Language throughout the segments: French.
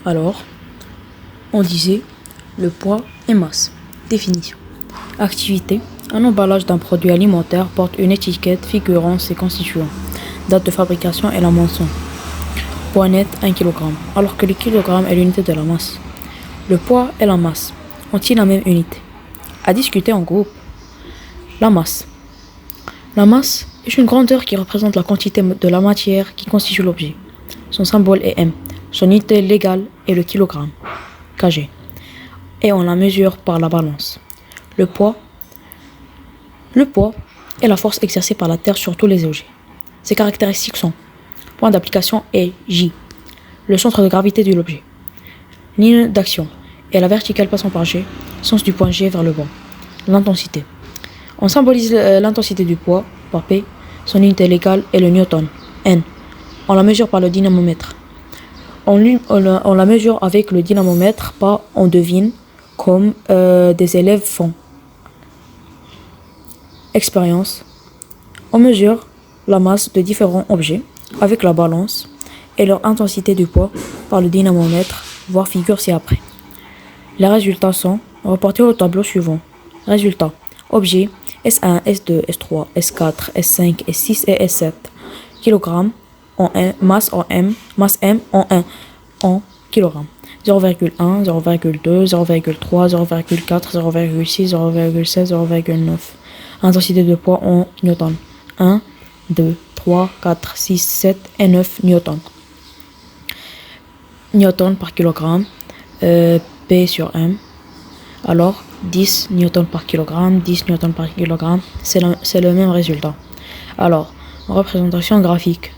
Alors, on disait le poids et masse. Définition. Activité. Un emballage d'un produit alimentaire porte une étiquette figurant ses constituants, date de fabrication et la mention. Poids net 1 kg, alors que le kilogramme est l'unité de la masse. Le poids et la masse ont-ils la même unité? À discuter en groupe. La masse. La masse est une grandeur qui représente la quantité de la matière qui constitue l'objet. Son symbole est M. Son unité légale est le kilogramme, kg, et on la mesure par la balance. Le poids est la force exercée par la Terre sur tous les objets. Ses caractéristiques sont: point d'application est J, le centre de gravité de l'objet. Ligne d'action est la verticale passant par G, sens du point G vers le bas. L'intensité. On symbolise l'intensité du poids par P, son unité légale est le newton, N. On la mesure par le dynamomètre. On la mesure avec le dynamomètre, pas on devine, comme des élèves font. Expérience. On mesure la masse de différents objets avec la balance et leur intensité du poids par le dynamomètre, voir figure ci-après. Les résultats sont reportés au tableau suivant. Résultats. Objets S1, S2, S3, S4, S5, S6 et S7. Kilogrammes en M, masse en M, masse M en 1 en kilogrammes. 0,1, 0,2, 0,3, 0,4, 0,6, 0,7, 0,9. Intensité de poids en newton. 1, 2, 3, 4, 6, 7 et 9 newtons. Newton par kilogramme, P sur M. Alors, 10 newtons par kilogramme, 10 newtons par kilogramme, c'est le même résultat. Alors, représentation graphique.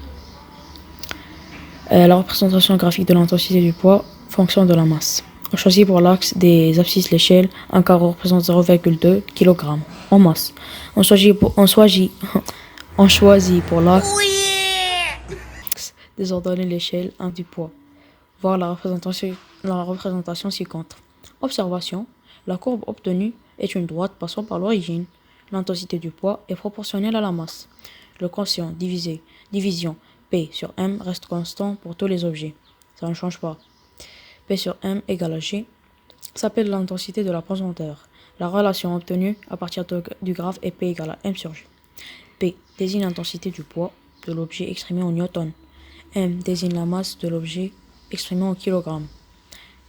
La représentation graphique de l'intensité du poids, fonction de la masse. On choisit pour l'axe des abscisses l'échelle, un carreau représente 0,2 kg en masse. On choisit pour l'axe des ordonnées l'échelle 1 du poids. Voir la représentation ci-contre. Observation. La courbe obtenue est une droite passant par l'origine. L'intensité du poids est proportionnelle à la masse. Le quotient division P sur M reste constant pour tous les objets. Ça ne change pas. P sur M égale à G s'appelle l'intensité de la pesanteur. La relation obtenue à partir du graphe est P égale à M sur G. P désigne l'intensité du poids de l'objet exprimé en newton. M désigne la masse de l'objet exprimé en kilogramme.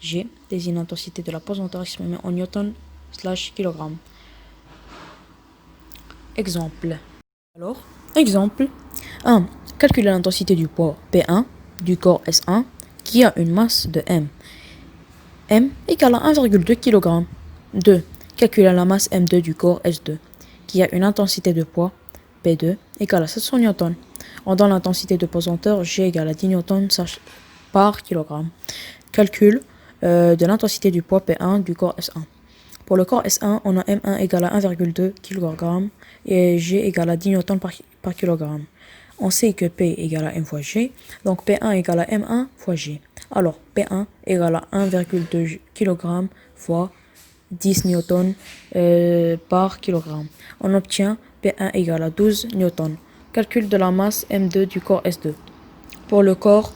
G désigne l'intensité de la pesanteur exprimée en newton/kilogramme. Exemple. Alors, exemple 1. Calculer l'intensité du poids P1 du corps S1 qui a une masse de M. M égale à 1,2 kg. 2. Calculer la masse M2 du corps S2 qui a une intensité de poids P2 égale à 700 N. On donne l'intensité de pesanteur G égale à 10 N par kg. Calcul de l'intensité du poids P1 du corps S1. Pour le corps S1, on a M1 égale à 1,2 kg et G égale à 10 N par kg. On sait que P égale à M fois G, donc P1 égale à M1 fois G. Alors, P1 égale à 1,2 kg fois 10 N par kg. On obtient P1 égale à 12 N. Calcul de la masse M2 du corps S2. Pour le corps,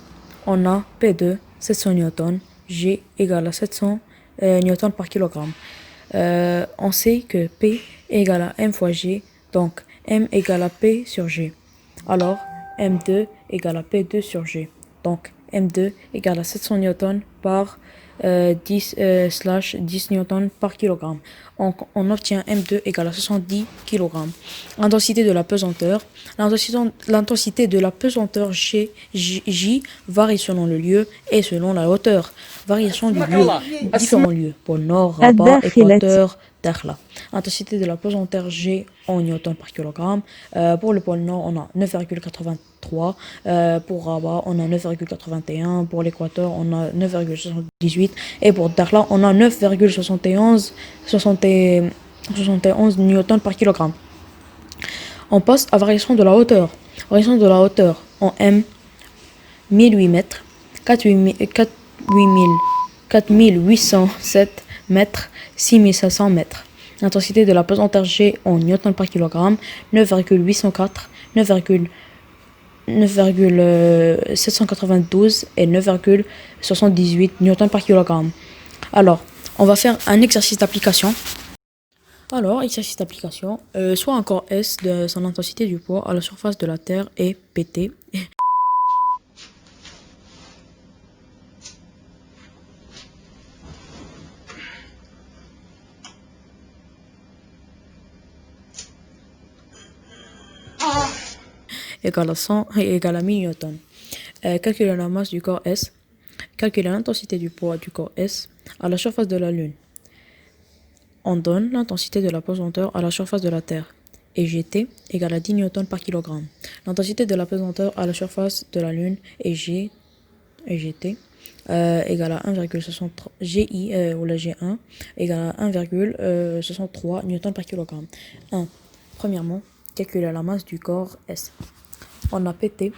on a P2, 700 N, G égale à 700 N par kg. On sait que P égale à M fois G, donc M égale à P sur G. Alors, M2 égale à P2 sur G. Donc, M2 égale à 700 N par 10 N par kg. On obtient M2 égale à 70 kg. L'intensité de la pesanteur. L'intensité de la pesanteur J varie selon le lieu et selon la hauteur. Variation du lieu. Différents lieux. Pôle Nord, Rabat, Équateur, Dakhla. Intensité de la pesanteur G en newton par kilogramme. Pour le pôle Nord, on a 9,83. Pour Rabat, on a 9,81. Pour l'Équateur, on a 9,78. Et pour Dakhla, on a 9,71 newton par kilogramme. On passe à variation de la hauteur. Variation de la hauteur en M, 1008 mètres, 4807 mètres, 6500 mètres. L'intensité de la pesanteur G en newton par kilogramme, 9,804, 9,792 et 9,78 newtons par kilogramme. Alors, on va faire un exercice d'application. Alors, exercice d'application, soit un corps S de son intensité du poids à la surface de la Terre est PT. égale à 100 et égale à 1000 newtons. Calculer la masse du corps S. Calculer l'intensité du poids du corps S à la surface de la Lune. On donne l'intensité de la pesanteur à la surface de la Terre. Et GT égale à 10 newtons par kilogramme. L'intensité de la pesanteur à la surface de la Lune et GT égale à 1,63 GI ou la G1 égale à 1,63 newtons par kilogramme. 1. Premièrement, calculer la masse du corps S. On a PT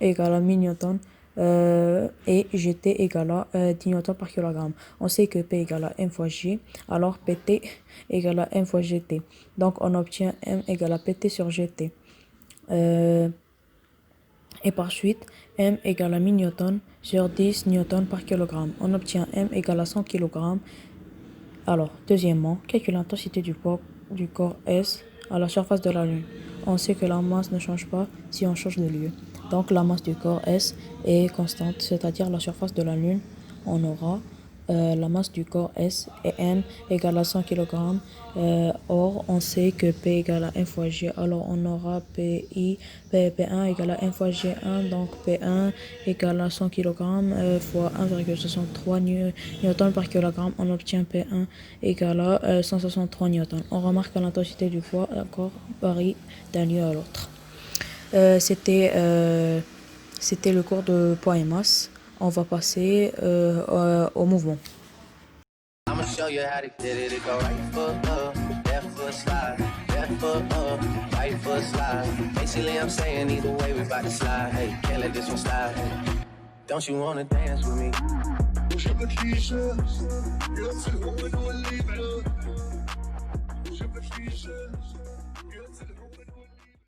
égale à 1000 newtons et GT égale à 10 newtons par kilogramme. On sait que P égale à M fois G, alors PT égale à M fois GT. Donc on obtient M égale à PT sur GT. Et par suite, M égale à 1000 newtons sur 10 newtons par kilogramme. On obtient M égale à 100 kg. Alors, deuxièmement, calculer l'intensité du poids du corps S à la surface de la Lune. On sait que la masse ne change pas si on change de lieu. Donc la masse du corps S est constante, c'est-à-dire la surface de la Lune. On aura la masse du corps S et M égale à 100 kg. Or, on sait que P égale à M fois G. Alors, on aura P1 égale à M fois G1. Donc, P1 égale à 100 kg fois 1,63 newtons par kilogramme. On obtient P1 égale à 163 newtons. On remarque que l'intensité du poids encore varie d'un lieu à l'autre. C'était le cours de poids et masse. On va passer au mouvement. I'ma show you how to get it. It go right foot up, left foot slide, left foot up, right foot slide. Basically, I'm saying either way we bout to slide. Hey, can't let this one slide. Don't you wanna dance with me? Push up the t-shirt, girl, say what we doing, leave it. Push up the t-shirt.